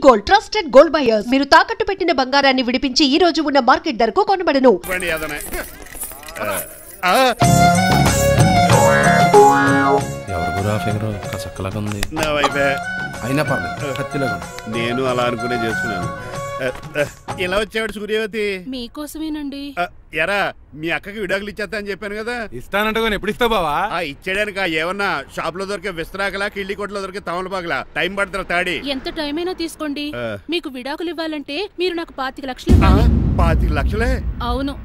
Gold trusted gold buyers మీరు తాకట్టు పెట్టిన బంగారాన్ని విడిపించి ఈ రోజు ఉన్న మార్కెట్ ధరకు కొనబడను. నేను అలా అనుకునే చేస్తున్నాను. ఇలా వచ్చాడు సూర్యవతి మీకోసమేనండి. ఎరా మీ అక్కకి విడాకులు ఇచ్చేస్తా అని చెప్పాను కదా. ఇస్తానంటే ఎప్పుడు ఇస్తావు బావా? ఇచ్చేయడానికి ఏమన్నా షాప్ లో దొరికే విస్తరాకలా కిళ్ళి కొట్లో దొరికే తమలపాకలా టైం పడుతున్నా తాడి. ఎంత టైం అయినా తీసుకోండి. మీకు విడాకులు ఇవ్వాలంటే మీరు నాకు 25 లక్షలు ఇవ్వాలి. 25 లక్షలే? అవును.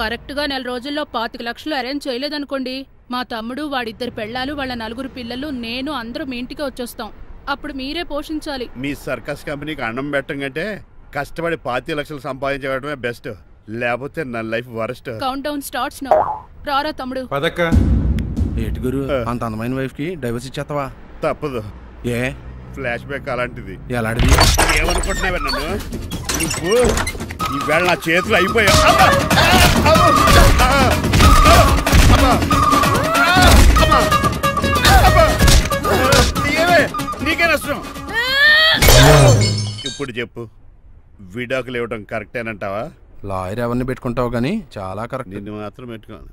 కరెక్ట్ గా 4 రోజుల్లో 25 లక్షలు అరేంజ్ చేయలేదనుకోండి, మా తమ్ముడు, వాడిద్దరు పెళ్ళాలు, వాళ్ళ 4 పిల్లలు, నేను అందరూ మీ ఇంటికి వచ్చేస్తాం. అప్పుడు మీరే పోషించాలి. మీ సర్కస్ కంపెనీకి అన్నం పెట్టం కంటే కష్టపడి 25 లక్షలు సంపాదించడమే బెస్ట్. లేకపోతే నా life worst. Count down starts now. రారా తమ్ముడు. పదక్క. ఏటి గురు, అంత అందమైన వైఫ్ కి డైవర్స్ ఇచ్చేస్తావా? తప్పదు. ఏ ఫ్లాష్ బ్యాక్ అలాంటిది. ఎలాంటిది? ఏమనుకుంటున్నావా నన్ను? నువ్వు ఈవేళ నా చేతులు అయిపోయా. నీకే నష్టం. ఇప్పుడు చెప్పు, విడాకులు ఇవ్వడం కరెక్టేనంటావా? లాయర్ ఎవరిని పెట్టుకుంటావు గానీ చాలా కరెక్ట్. నిన్ను మాత్రం పెట్టుకోను.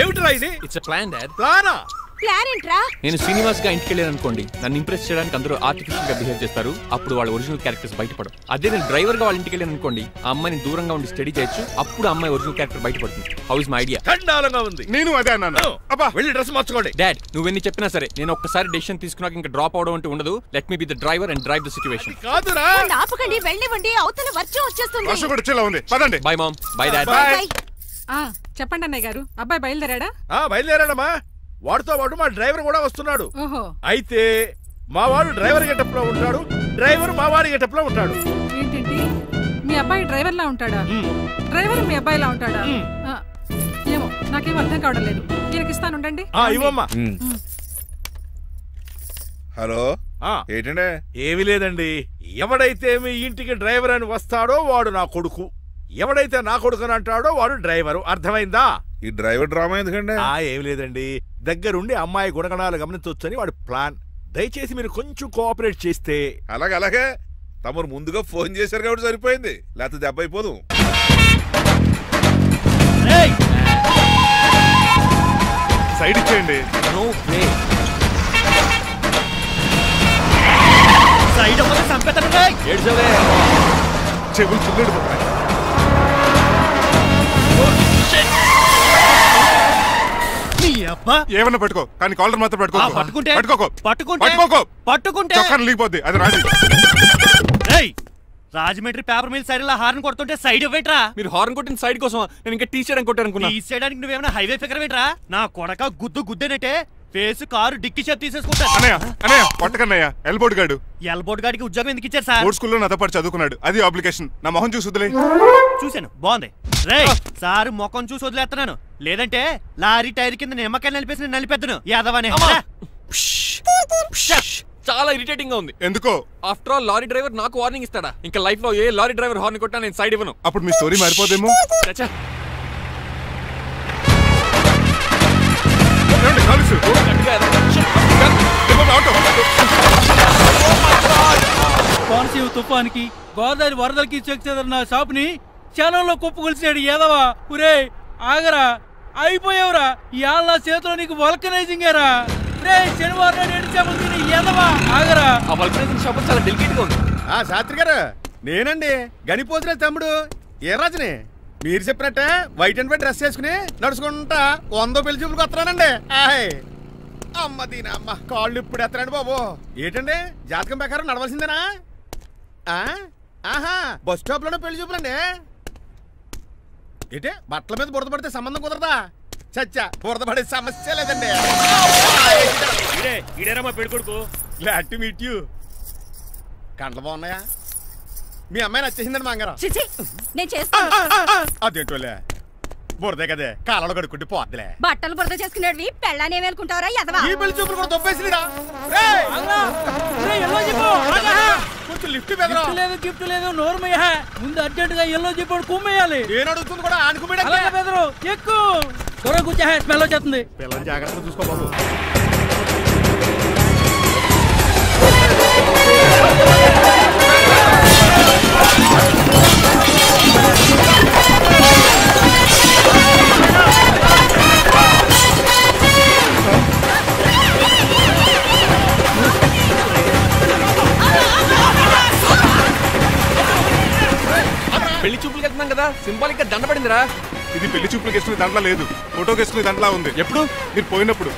ఏమిట్రా ఇది? It's plan dad. ప్లానా? ప్లాన్ ఏంట్రా? నేను శ్రీనివాస్ గా ఇంటికి వెళ్ళాను అనుకోండి, నన్ను ఇంప్రెస్ చేయడానికి అందరూ ఆర్టిఫిషియల్ గా బిహేవ్ చేస్తారు. అప్పుడు వాళ్ళ ఒరిజినల్ క్యారెక్టర్స్ బయటపడవు. అదే నేను డ్రైవర్ గా వాళ్ళ ఇంటికి వెళ్ళాను అనుకోండి, ఆ అమ్మాయిని దూరంగా ఉండి స్టడీ చేయొచ్చు. అప్పుడు అమ్మాయి ఒరిజినల్ క్యారెక్టర్ బయటపడుతుంది. How is my idea? చండాలంగా ఉంది. నేను అదే అన్నాను. అబ్బా వెళ్ళి డ్రెస్ మార్చుకోండి. డాడ్, నువ్వెన్ని చెప్పినా సరే నేను ఒక్కసారి డెసిషన్ తీసుకున్నాక ఇంకా డ్రాప్ అవడం అంటూ ఉండదు. Let me be the driver and drive the situation. కాదురా, ఆపకండి, వెళ్ళనివ్వండి. అవతల వర్షం వచ్చేస్తుంది. వర్షం కూడా చిల్ల ఉంది. పదండి. Bye mom. Bye dad. చెప్పండి అన్నయ్య గారు, అబ్బాయి బయలుదేరాడా? బయలుదేరాడమ్మా. వాడితో పాటు మా డ్రైవర్ కూడా వస్తున్నాడు. అయితే మా వాడు డ్రైవర్ గెటప్ లో ఉంటాడు, డ్రైవర్ మా వాడి గెటప్ లో ఉంటాడు. ఏంటండి, మీ అబ్బాయి డ్రైవర్ లా ఉంటాడా? డ్రైవర్ మీ అబ్బాయి లా ఉంటాడా? ఏమో నాకేం అర్థం కావడం లేదు. ఈయనకి ఇస్తానుండండి. ఇవ్వమ్మా. హలో, ఏంటంటే? ఏమీ లేదండి. ఎవడైతే మీ ఇంటికి డ్రైవర్ అని వస్తాడో వాడు నా కొడుకు, ఎవడైతే నా కొడుకు అని అంటాడో వాడు డ్రైవరు. అర్థమైందా? ఈ డ్రైవర్ డ్రామా ఎందుకంటే? ఏమి లేదండి, దగ్గరుండి అమ్మాయి గుణగణాలు గమనించవచ్చని వాడి ప్లాన్. దయచేసి మీరు కొంచెం కోఆపరేట్ చేస్తే. అలాగే తమరు ముందుగా ఫోన్ చేశారు కాబట్టి సరిపోయింది, లేకపోతే దెబ్బ అయిపోదు. సైడ్ ఇచ్చేయండి. చెవులు చిల్లుడిపోతాయి. ఏమన్నా పట్టుకో, కానీ కాలర్ మాత్రం పట్టుకుంటే లీపోద్ది. అది Raju. Rajahmundry paper mill side horn కొడుతుంటే సైడ్ ఇవ్వట్రా. మీరు హార్న్ కొట్టిన సైడ్ కోసం నేను ఇంకా టీ చేయడానికి కొట్టాను. టీ చేయడానికి నువ్వేమైనా హైవే ఫిగర్ ఏంట్రా? నా కొడక గుద్దేనట్టే ఫేస్ కారు డిక్కి చేతి తీసేసుకుంటా. కొట్టకన్నయ్య. ఎల్బోర్డ్ గాడికి ఉద్యోగం ఎందుకు ఇచ్చారు సార్? స్కూల్లో నాతో పాటు చదువుకున్నాడు. అది అప్లికేషన్. నా మొహం చూసి వదిలే. చూశాను, బాగుంది. రే సారు మొఖం చూసి వదిలేస్తున్నాను, లేదంటే లారీ టైర్ కింద నిమ్మకాయలు నలిపేసి నలిపెద్దను యాదవనే. చాలా ఇరిటేటింగ్ గా ఉంది. ఎందుకో? ఆఫ్టర్ ఆల్ లారీ డ్రైవర్ నాకు వార్నింగ్ ఇస్తాడా? ఇంకా లైఫ్ లో ఏ లారీ డ్రైవర్ హార్న్ కొట్టా నేను సైడ్ ఇవ్వను. అప్పుడు మీ స్టోరీ మారిపోదేమో. కోనసీమ తుఫానికి, గోదావరి వరదలకి చెక్ చేదన్న షాప్ ని క్షణంలో కుప్పగొలిచాడు ఏదవా. ఒరే ఆగరా, అయిపోయావురా. ఇవాళ నా చేతిలో నీకు వల్కనైజింగ్ ఏరా. రే శనివారం ఏదవా ఆగరా. ఆ వల్కనైజింగ్ షాప్ చాలా డెలికేట్ గా ఉంది. శాస్త్రి గారు, నేనండి గనిపోతున్నా తమ్ముడు. ఏ రాజుని? మీరు చెప్పినట్టే వైట్ అండ్ వైట్ డ్రెస్ వేసుకుని నడుచుకుంటా 100 పెళ్లి చూపులకు వస్తున్నానండి. అమ్మ దీని అమ్మ, కాళ్ళు ఇప్పుడు ఎత్తరండి బాబు. ఏంటండి, జాతకం ప్రకారం నడవలసిందేనా? బస్ స్టాప్ లోనే పెళ్లి చూపులండి. ఏంటే, బట్టల మీద బురద పడితే సంబంధం కుదరదా? చచ్చా, బురద పడే సమస్య లేదండి. ఇడేరా పెళ్లి కొడుకు. Glad to meet you. కండ్లు బాగున్నాయా? మీ అమ్మాయి నచ్చేసిందండి మంగారం. నేను చేస్తాను. అదేంటోలే, బురదే కదే, కాలంలో కడుక్కుంటే పోద్దులే. బట్టలు బురద చేసుకునేవి పెళ్ళానే వేలుకుంటావరా ఎదవా? ఈ పెళ్లి చూపులు కూడా తొప్పేసిరా. కొంచెం లిఫ్ట్ గిఫ్ట్ లేదు నోర్మయ్య. ముందు అర్జెంట్ గా ఎల్లో చెప్పాడు కుమ్మేయాలి. నేను అడుగుతుంది కూడా ఆనుకుమేడా. ఎక్కువ త్వరగా కూర్చో, స్మెల్ వచ్చేస్తుంది. పిల్లలు జాగ్రత్తగా చూసుకో బాబు. పెళ్లి చూపులకు వెళ్తున్నాం కదా, సింబాలిక్ గా దండ పడిందిరా. ఇది పెళ్లి చూపులకు వేసుకునే దాంట్లో లేదు, ఫోటోకి వేసుకునే దాంట్లో ఉంది. ఎప్పుడు? మీరు పోయినప్పుడు.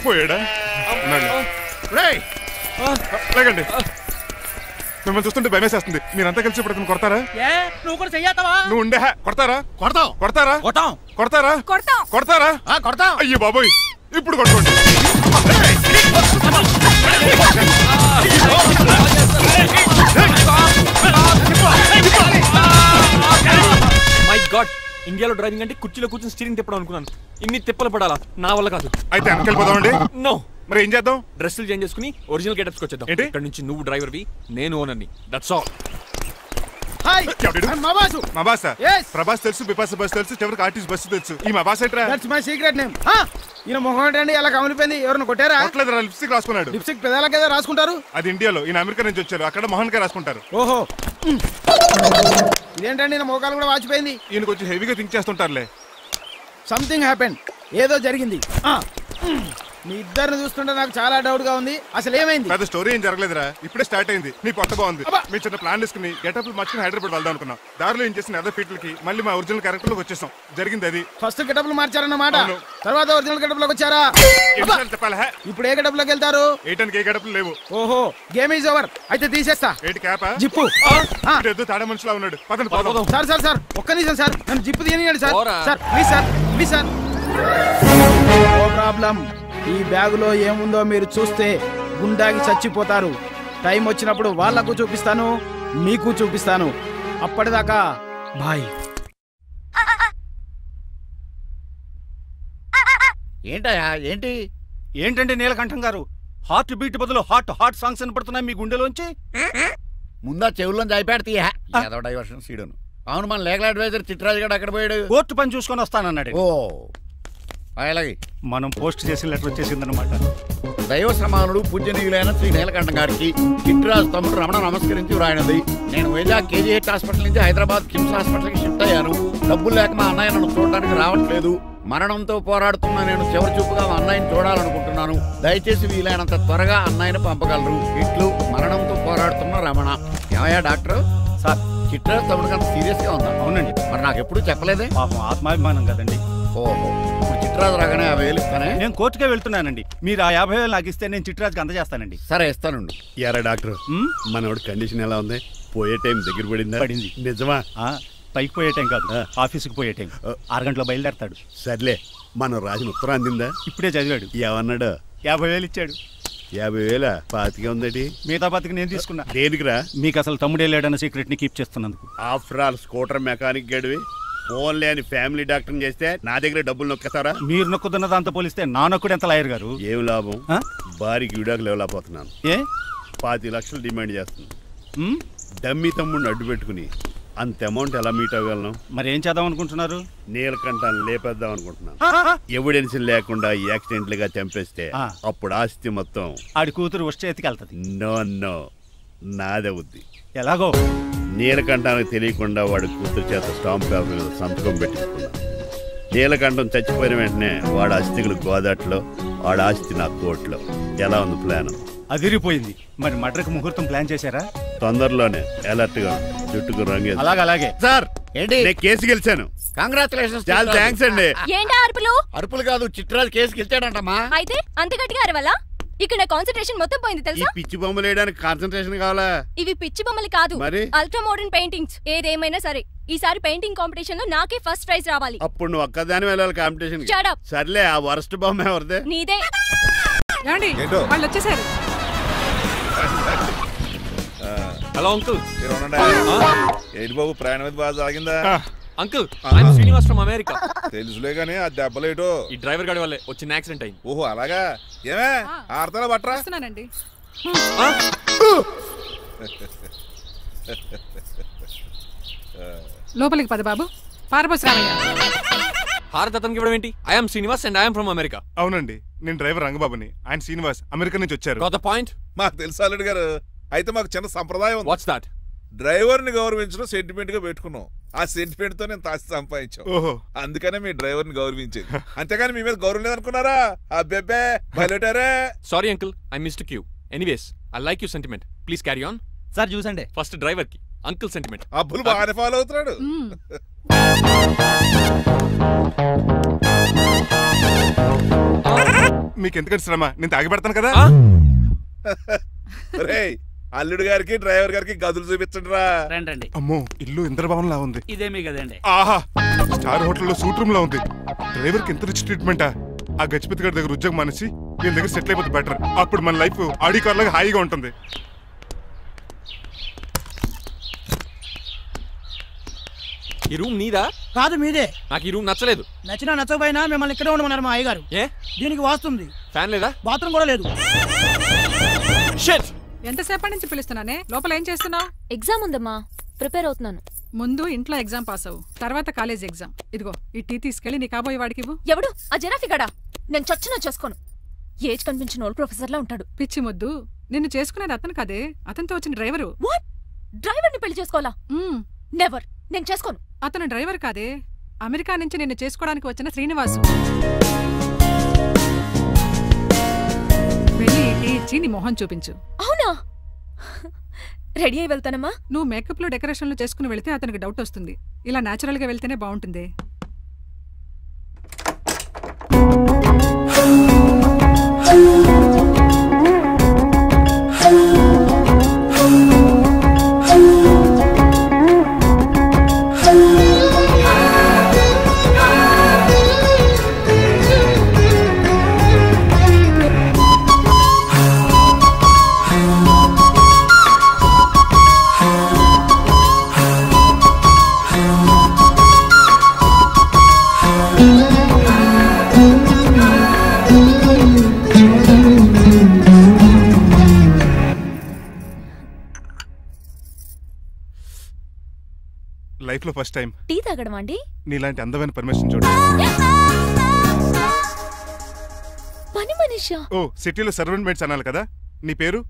పోయాడా? లేకండి, మిమ్మల్ని చూస్తుంటే భయమేసేస్తుంది. మీరంతా కలిసి ఇప్పుడు అతను కొడతారా? నువ్వు కూడా చెయ్యతావా? నువ్వు ఉండే కొడతారా? కొడతాం కొడతారా? కొట్టాం. కొడతారా? కొడతారా? కొడతాం. అయ్యో బాబోయ్, ఇప్పుడు కొట్టుకోండి. మై గాడ్, ఇండియాలో డ్రైవింగ్ అంటే కుర్చీలో కూర్చొని స్టీరింగ్ తిప్పడం అనుకున్నాను. ఇన్ని తిప్పలు పడాలా? నా వల్ల కాదు. అయితే వెనకెళ్ళిపోదామండి. నో. మరి ఏం చేద్దాం? డ్రెస్సులు చేంజ్ చేసుకుని ఒరిజినల్ గెటప్స్కి వచ్చేద్దాం. ఏంటి? ఇక్కడ నుంచి నువ్వు డ్రైవర్వి, నేను ఓనర్ని. That's all. హాయ్, ఎవడు? మా బాసు. మా బాస? Yes. ప్రభాస్ తెలుసు, బిపాస బస్ తెలుసు, చివరికి ఆర్టిస్ట్ బస్సు తెలుసు. ఈ మా బాస్ ఏంట్రా? That's my secret name. ఈయన మొహం ఏంటండి ఎలా కమిలిపోయింది? ఎవరిని కొట్టారా? కొట్టలేదురా, లిప్స్టిక్ రాసుకున్నాడు. లిప్స్టిక్ పెదాలకి ఏదో రాసుకుంటారు. అది ఇండియాలో, ఈయన అమెరికా నుంచి వచ్చారు. అక్కడ మోహన్ గారు రాసుకుంటారు. ఓహో, ఇదేంటండి నా మోకాలు కూడా వాచిపోయింది. ఈయన కొంచెం హెవీగా థింక్ చేస్తుంటారులే. సంథింగ్ హ్యాపెన్, ఏదో జరిగింది. మీ ఇద్దరిని చూస్తుంటే నాకు చాలా డౌట్ గా ఉంది. అసలు ఏమైంది? పెద్ద స్టోరీ ఏం జరగలేదురా, ఇప్పుడే స్టార్ట్ అయింది. నీ కొత్త బాగుంది. మీ చిన్న ప్లాన్ తీసుకుని గెటప్లు మార్చుకుని హైదరాబాద్ వెళ్దాం అనుకున్నాం. దారిలో ఏం చేసిన అదర్ ఫీట్లకి మళ్ళీ మా ఒరిజినల్ క్యారెక్టర్ లోకి వచ్చేసాం. జరిగింది అది. ఫస్ట్ గెటప్లు మార్చారన్నమాట, తర్వాత ఒరిజినల్ గెటప్ లోకి వచ్చారా? చెప్పాలా? ఇప్పుడు ఏ గెటప్ లోకి వెళ్తారు? ఏటానికి ఏ గెటప్లు లేవు. ఓహో, గేమ్ ఈజ్ ఓవర్. అయితే తీసేస్తా. ఏంటి క్యాపా? జిప్పు. తాడే మనిషిలా ఉన్నాడు. పదండి పోదాం. సార్ సార్ సార్, ఒక్క నిమిషం సార్, నన్ను జిప్పు తీయనియండి సార్. పోరా. Sir please sir, please sir. No problem. ఈ బ్యాగులో ఏముందో మీరు చూస్తే గుండాకి చచ్చిపోతారు. టైం వచ్చినప్పుడు వాళ్ళకు చూపిస్తాను, మీకు చూపిస్తాను. అప్పటిదాకా బాయ్. ఏంటయ్యా? ఏంటి? ఏంటంటే నీలకంఠం గారు, హార్ట్ బీట్ బదులు హాట్ సాంగ్స్ వినపడుతున్నాయి మీ గుండెలోంచి. ముందా చెవుల్లో జాయిపెడతీయా ఏదో డైవర్షన్ సీడును. అవును, మన లీగల్ అడ్వైజర్ చిట్రాజు గారు అక్కడ పోయాడు. కోర్టు పని చూసుకొని వస్తానన్నాడు. ఓ అలాగే. మనం పోస్ట్ చేసిన లెటర్ వచ్చేసిందనమాట. దైవ సమానుడు పూజనీయులైన శ్రీ నీలకంఠం గారికి చిట్రాజు తమ్ముడు రమణ నమస్కరించి వ్రాయినది. నేను వైజాగ్ కేజీహెచ్ హాస్పిటల్ నుంచి హైదరాబాద్ కిమ్స్ హాస్పిటల్కి షిఫ్ట్ అయ్యాను. డబ్బులు లేక మా అన్నయ్య నన్ను చూడడానికి రావట్లేదు. మరణంతో పోరాడుతున్న నేను చివరి చూపుగా మా అన్నయ్యని చూడాలనుకుంటున్నాను. దయచేసి వీలైనంత త్వరగా అన్నయ్యని పంపగలరు. ఇట్లు మరణంతో పోరాడుతున్న రమణ. ఏమయ్యా డాక్టర్? సార్, చిట్రాజు తమ్ముడికి అంత సీరియస్ గా ఉందా? అవునండి. మరి నాకు ఎప్పుడు చెప్పలేదే? పాపం ఆత్మాభిమానం కదండి. ఓహో, ఇప్పుడు చిట్రాజు రాగానే 50,000 ఇస్తానే. నేను కోర్టుకే వెళ్తున్నానండి. మీరు ఆ 50,000 నాకు ఇస్తే నేను చిట్రాజుకి అందజేస్తానండి. సరే ఇస్తానండి. ఎరా డాక్టర్, మనోడి కండిషన్ ఎలా ఉంది? పోయే టైం దగ్గర పడిందా? పడింది. నిజమా? పైకి పోయే టైం కాదు, ఆఫీస్కి పోయే టైం. 6 గంటలో బయలుదేరతాడు. సర్లే, మనం రాసిన ఉత్తరం అందిందా? ఇప్పుడే చదివాడు. ఏమన్నాడు? 50,000 ఇచ్చాడు. 50,000 పాతికే ఉందటి. మిగతా పాతికి నేను తీసుకున్నా. దేనికిరా? మీకు అసలు తమ్ముడే లేడన్న సీక్రెట్ ని కీప్ చేస్తున్నందుకు. ఆఫ్టర్ ఆల్ స్కూటర్ మెకానిక్ గడివి ఫోన్ లేని ఫ్యామిలీ డాక్టర్ చేస్తే నా దగ్గర డబ్బులు నొక్కేస్తారా? మీరు నొక్కుతున్న దాంతో పోలిస్తే నా నొక్కుడు ఎంత లాయర్ గారు? ఏం లాభం? భారీకి విడాకులు ఇవ్వలేకపోతున్నాను. ఏ 10 లక్షలు డిమాండ్ చేస్తుంది. డమ్మీ తమ్ముడిని అడ్డు పెట్టుకుని అంత అమౌంట్ ఎలా మీట్ అవ్వగలను? మరి ఏం చేద్దాం అనుకుంటున్నారు? నీలకంఠాన్ని లేపేద్దాం అనుకుంటున్నాను. ఎవిడెన్స్ లేకుండా యాక్సిడెంట్ గా చంపేస్తే అప్పుడు ఆస్తి మొత్తం ఆడి కూతురు వచ్చేతికి వెళ్తుంది. నో నో, నాదే ఉంది. ఎలాగో? నీలకంఠానికి తెలియకుండా వాడి కూతురు చేత స్టాంప్ పేపర్ మీద సంతకం పెట్టించుకున్నాను. నీలకంఠం చచ్చిపోయిన వెంటనే వాడి అస్థికులు గోదాట్లో, వాడి ఆస్తి నా కోర్టులో. ఎలా ఉంది ప్లాన్? అదిరిపోయింది. మరి మర్డర్కి ముహూర్తం ప్లాన్ చేశారా? తొందరలోనే. అలర్ట్ గా జుట్టుకు రంగు. అలాగే. సార్, ఏంటి? నేను కేసు గెలిచాను. కంగ్రాచులేషన్స్. చాలా థ్యాంక్స్ అండి. ఏంటా అరుపులు? అరుపులు కాదు, చిట్రాజు కేసు గెలిచాడంటమ్మా. అయితే అంత గట్టిగా అరవాలా? ఇక్కడ కాన్సంట్రేషన్ మొత్తం పోయింది ఈ తెలుసా? పిచ్చి బొమ్మలు వేయడానికి కాన్సంట్రేషన్ కావాలా? ఇవి పిచ్చి బొమ్మలు కాదు, మరి అల్ట్రా మోడర్న్ పెయింటింగ్స్. ఏదేమైనా సరే ఈసారి పెయింటింగ్ కాంపిటీషన్ లో నాకే ఫస్ట్ ప్రైజ్ రావాలి. అప్పుడు నువ్వు ఒక్కదాని వెళ్ళాలి కాంపిటీషన్. Shut up. సర్లే, ఆ వరస్ట్ బొమ్మ ఎవరిదే? నీదే. వాళ్ళు వచ్చేసారు. Hello uncle. ఏంటి బాబు, ప్రయాణం బాగా సాగిందా? Uncle I am Srinivas from America. తెలుసులే గానీ ఆ దెబ్బలేటో ఈ డ్రైవర్ గాడి వల్లే వచ్చిన యాక్సిడెంట్ అయింది. ఓహో అలాగా. ఏమే ఆడతారా బట్రా? వస్తున్నానండి. లోపలికి పద బాబు. పారబోస్ రామయ్య. హారత్ అతనికి ఇవ్వడం ఏంటి? I'm Srinivas and I'm from America. అవునండి, నేను డ్రైవర్ రంగబాబుని. ఆయన శ్రీనివాస్ అమెరికా నుంచి వచ్చారు. Got the point? మాకు తెలుసు అల్లుడు గారు. అయితే మాకు చిన్న సంప్రదాయం ఉంది. What's that? డ్రైవర్ ని గౌరవించడం సెంటిమెంట్ గా పెట్టుకున్నాం. ఆ సెంటిమెంట్ తో నేను తాసి సంపాదించాం. ఓహో, అందుకనే మీ డ్రైవర్ ని గౌరవించేది. అంతేగాని మీ మీద గౌరవం లేదనుకున్నారా? అబ్బెబ్బే బయలుటారే. Sorry uncle, I mistake you. Anyways I like you sentiment. Please carry on. Sir చూసండి. ఫస్ట్ డ్రైవర్ కి అంకుల్ సెంటిమెంట్. అబ్బులు బాగానే ఫాలో అవుతున్నాడు. మీకు ఎందుకంటే శ్రమ, నేను తాగి పెడతాను కదా. అల్లుడు గారికి డ్రైవర్ గారికి గదులు చూపించండి రా. రండి. అమ్మో, ఇల్లు ఇంద్రభవన్ లా ఉంది. ఇదేమీ కదండి. ఆహా, స్టార్ హోటల్లో సూట్ రూమ్ లా ఉంది. డ్రైవర్ కి ఎంత రిచ్ ట్రీట్మెంటా. ఆ గజపతి గారి దగ్గర ఉద్యోగం మానేసి వీళ్ళ దగ్గర సెటిల్ అయిపోతే బెటర్. అప్పుడు మన లైఫ్ ఆడి కార్ లాగా హాయిగా ఉంటుంది. ఈ రూమ్ నీదా? కాదు, మీదే. నాకు ఈ రూమ్ నచ్చలేదు. నచ్చినా నచ్చకపోయినా మిమ్మల్ని ఇక్కడే ఉండమన్నారు మా అయ్యగారు. ఏ దీనికి వాస్తుంది. ఫ్యాన్ లేదా? బాత్రూమ్ కూడా లేదు. ఎంతసేపటి నుంచి పిలుస్తున్నానే? లోపల ఏం చేస్తున్నావు? ఎగ్జామ్ ఉందమ్మా, ప్రిపేర్ అవుతున్నాను. ముందు ఇంట్లో ఎగ్జామ్ పాస్ అవ్వు, తర్వాత కాలేజ్ ఎగ్జామ్. ఇదిగో ఈ టీ తీసుకెళ్లి నీ కాబోయే వాడికి ఇవ్వు. ఎవడు ఆ జరాఫీ గడా? నేను చచ్చినా చేసుకోను. ఏజ్ కనిపించిన ఓల్డ్ ప్రొఫెసర్ లా ఉంటాడు. పిచ్చి ముద్దు, నిన్ను చేసుకునేది అతను కాదే, అతనితో వచ్చిన డ్రైవరు. వాట్? డ్రైవర్ ని పెళ్లి చేసుకోవాలా? నెవర్, నేను చేసుకోను. అతను డ్రైవర్ కాదే, అమెరికా నుంచి నిన్ను చేసుకోవడానికి వచ్చిన శ్రీనివాసు. వెళ్ళి టీ ఇచ్చి నీ మొహం చూపించు. అవునా? రెడీ అయి వెళ్తానమ్మా. నువ్వు మేకప్ లో డెకరేషన్లు చేసుకుని వెళ్తే అతనికి డౌట్ వస్తుంది. ఇలా నేచురల్ గా వెళ్తేనే బాగుంటుంది. లైఫ్ లో ఫస్ట్ టైం టీ తాగడం అండి. నీలాంటి అందమైన పర్మిషన్ చూడు. పని మనిషా? ఓ, సిటీలో సర్వెంట్ మేట్స్ అనాలి కదా. నీ పేరు?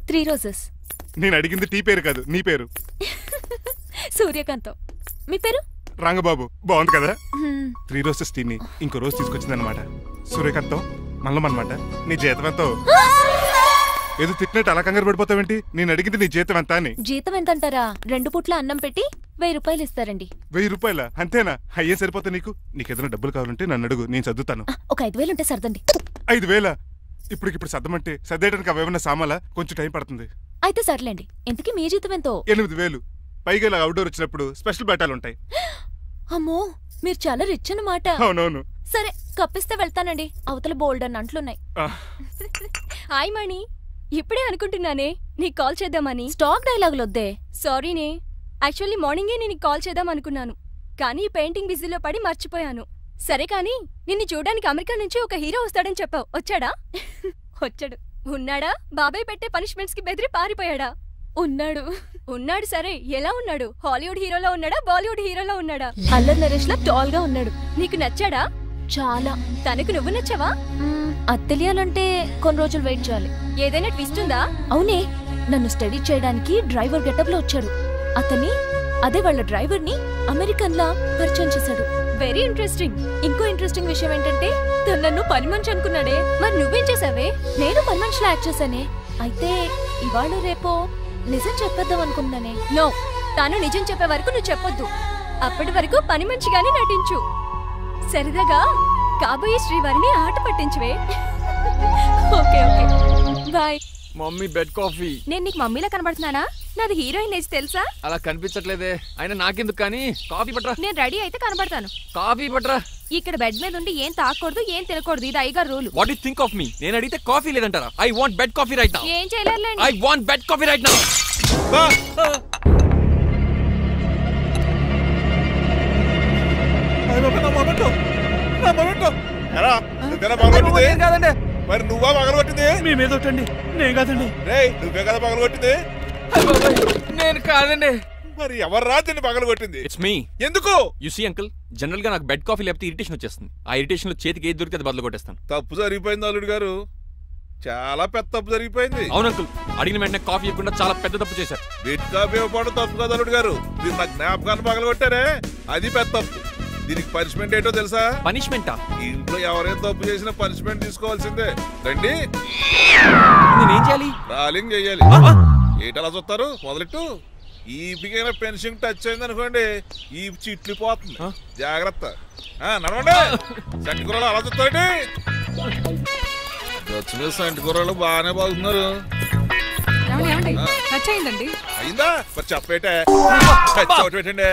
3 రోజెస్. నేను అడిగింది టీ పేరు కాదు, నీ పేరు. సూర్యకాంతం. మీ పేరు? రంగబాబు. బాగుంది కదా. 3 రోజెస్ టీని ఇంకో రోజు తీసుకొచ్చిందనమాట. సూర్యకాంతం మల్లమన్నమాట. నీ జీతం ఎంతో? ఏదో తిట్టినట్టు అలా కంగారు పడిపోతావేంటి? నేను అడిగింది నీ జీతం ఎంత అని. జీతం ఎంత అంటారా? 2 పూట్ల అన్నం పెట్టి 1000 రూపాయలు ఇస్తారండి. 1000 రూపాయల? అంతేనా? అయ్యే సరిపోతా నీకు. నీకేదైనా డబ్బులు కావాలంటే నన్ను అడుగు, నేను చదువుతాను. ఒక 5000 ఉంటే సర్దండి. 5000? ఇప్పుడు సర్దమంటే సర్దేయడానికి అవేమన్నా సామాలా? కొంచెం టైం పడుతుంది. అయితే సర్లేండి. ఇంతకీ మీ జీతం ఎంతో? 8000. పైగా ఇలా అవుట్డోర్ వచ్చినప్పుడు స్పెషల్ బట్టాలు ఉంటాయి. అమ్మో, మీరు చాలా రిచ్ అన్నమాట. అవునవును. సరే, కప్పిస్తే వెళ్తానండి. అవతల బోల్డ్ అన్న అంట్లున్నాయి. హాయ్ మణి, ఇప్పుడే అనుకుంటున్నానే నీకు కాల్ చేద్దామని. స్టాక్ డైలాగులు వద్దే. సారీనే, యాక్చువల్లీ మార్నింగే నేను కాల్ చేద్దాం అనుకున్నాను, కానీ పెయింటింగ్ బిజీలో పడి మర్చిపోయాను. సరే కానీ నిన్ను చూడడానికి అమెరికా నుంచి ఒక హీరో వస్తాడని చెప్పావు. వచ్చాడా? వచ్చాడు. ఉన్నాడా? బాబాయ్ పెట్టే పనిష్మెంట్స్ కి బెదిరి పారిపోయాడా? ఉన్నాడు. ఉన్నాడు. సరే, ఎలా ఉన్నాడు? హాలీవుడ్ హీరోలో ఉన్నాడా, బాలీవుడ్ హీరోలో ఉన్నాడా? అల్లరి నరేష్ లా టాల్ గా ఉన్నాడు. నీకు నచ్చాడా? చాలా. తనకు నువ్వు నచ్చావా? అది తెలియాలంటే కొన్ని రోజులు వెయిట్ చేయాలి. ఏదైనా ట్విస్ట్ ఉందా? అవునే, నన్ను స్టడీ చేయడానికి డ్రైవర్ గెటప్ లో వచ్చాడు. అదే వాళ్ళ డ్రైవర్ ని అమెరికన్ లా పరిచయం చేశాడు. Very interesting. ఇంకో ఇంట్రెస్టింగ్ విషయం ఏంటంటే తను నన్ను పని మనిషి అనుకున్నాడే. మరి నువ్వేం చేసావే? నేను పని మనిషిలా యాక్ట్ చేశానే. అయితే ఇవాళ రేపో నిజం చెప్పేద్దాం అనుకున్నానే. నో, తాను నిజం చెప్పే వరకు నువ్వు చెప్పొద్దు. అప్పటి వరకు పని మనిషిగానే నటించు. సరదాగా కాబోయే శ్రీవారిని ఆట పట్టించువే. Okay okay, bye. Mummy bed coffee. నేను నీకు మమ్మీలా కనబడుతున్నానా? నాది హీరోయిన్ ఏజ్ తెలుసా? అలా కనిపించట్లేదే. అయినా నాకెందుకు కానీ. కాఫీ పట్రా. నేను రెడీ అయితే కనబడతాను. కాఫీ పట్రా. ఇక్కడ బెడ్ మీద ఉండి ఏం తాకూడదు, ఏం తినకూడదు. ఇది అయ్యగారు rule. What you think of me? నేను అడిగితే కాఫీ లేదంటారా? I want bed coffee right now. ఏం చేయలేరులేండి. I want bed coffee right now. కాదండి మరి నువ్వా పగలగొట్టింది మీ మీద ఒకటండి నేను కాదండి నువ్వే కదా పగలగొట్టింది నేను కాదండి మరి ఎవర్రా దీన్ని పగలగొట్టింది ఇట్స్ మీ ఎందుకు యు సీ అంకుల్ జనరల్ గా నాకు బెడ్ కాఫీ లేకపోతే ఇరిటేషన్ వచ్చేస్తుంది ఆ ఇరిటేషన్ లో చేతికి ఏది దొరికితే బదులు కొట్టేస్తాను తప్పు జరిగిపోయింది అల్లుడు గారు చాలా పెద్ద తప్పు జరిగిపోయింది అవును అంకుల్ అడిగిన వెంటనే కాఫీ ఇవ్వకుండా చాలా పెద్ద తప్పు చేశారు బెడ్ కాఫీ ఇవ్వడం తప్పు కదా అల్లుడు గారు మీరు నా జ్ఞాపకాన్ని పగలగొట్టారే అది పెద్ద తప్పు దీనికి పనిష్మెంట్ ఏంటో తెలుసా పనిష్మెంటా ఇంట్లో ఎవరైనా తప్పు చేసినా పనిష్మెంట్ తీసుకోవాల్సిందే రండి నేనేం చేయాలి రాలింగ్ చెయ్యాలి ఏటలా చూస్తారు మొదలెట్టు ఈపికైనా పెన్షన్ టచ్ అయింది అనుకోండి ఈ చిట్లు పోతుంది జాగ్రత్త నడవండి సంటి కూరలు అలా చూస్తారండి గచ్చు మీద సంటి కూరలు బాగానే బాగుతున్నారు అయిందా మరి చెప్పేటే చోటు పెట్టండి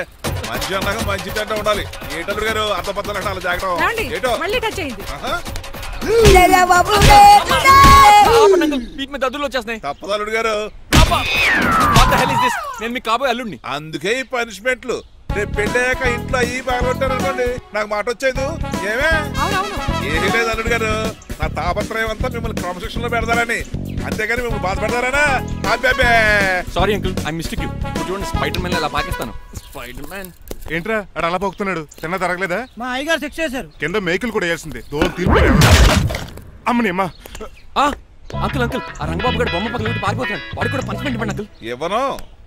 మంచి అన్నాక మంచి తింట ఉండాలి ఏటల్లుడు గారు అర్థపత్రాలు అలా జాగ్రత్త ఏటో దద్దులు వచ్చేస్తున్నాయి తప్పదల్లుడు గారు నేను మీకు కాబోయే అల్లుడిని అందుకే ఈ పనిష్మెంట్లు రేపు పెళ్ళాక ఇంట్లో అయ్యి బాగుంటారు అనుకోండి నాకు మాట వచ్చేది ఏమే ఏమీ లేదు అల్లుడు గారు నా తాపత్రయం అంతా మిమ్మల్ని క్రమశిక్షణలో పెడతారని అంతేగాని మిమ్మల్ని బాధ పెడతారనా అబ్బే sorry uncle I mistake you చూడండి స్పైడర్ మ్యాన్ అలా పాకిస్తాను స్పైడర్ మ్యాన్ ఏంట్రా అడు అలా పోతున్నాడు తిన్న తరగలేదా మా అయ్యగారు సెక్స్ చేశారు కింద మేకులు కూడా వేయాల్సిందే దోలు తీర్పు అమ్మని అమ్మా అంకుల్ అంకుల్ ఆ రంగబాబు గారు బొమ్మ పక్కన పారిపోతున్నాడు వాడికి కూడా పనిష్మెంట్ ఇవ్వండి అంకుల్ ఇవ్వను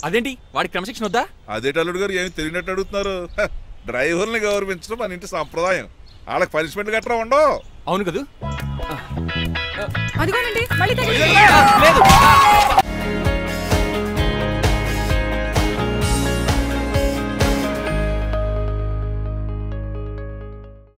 అదేంటి వాడికి క్రమశిక్షణ వద్దా అదేటి అల్లుడు గారు ఏమి తెలియనట్టు అడుగుతున్నారు డ్రైవర్ని గౌరవించడం మన ఇంటి సంప్రదాయం వాళ్ళకి పనిష్మెంట్ గట్రా ఉండవు అవును కదా అదిగోనండి మళ్ళీ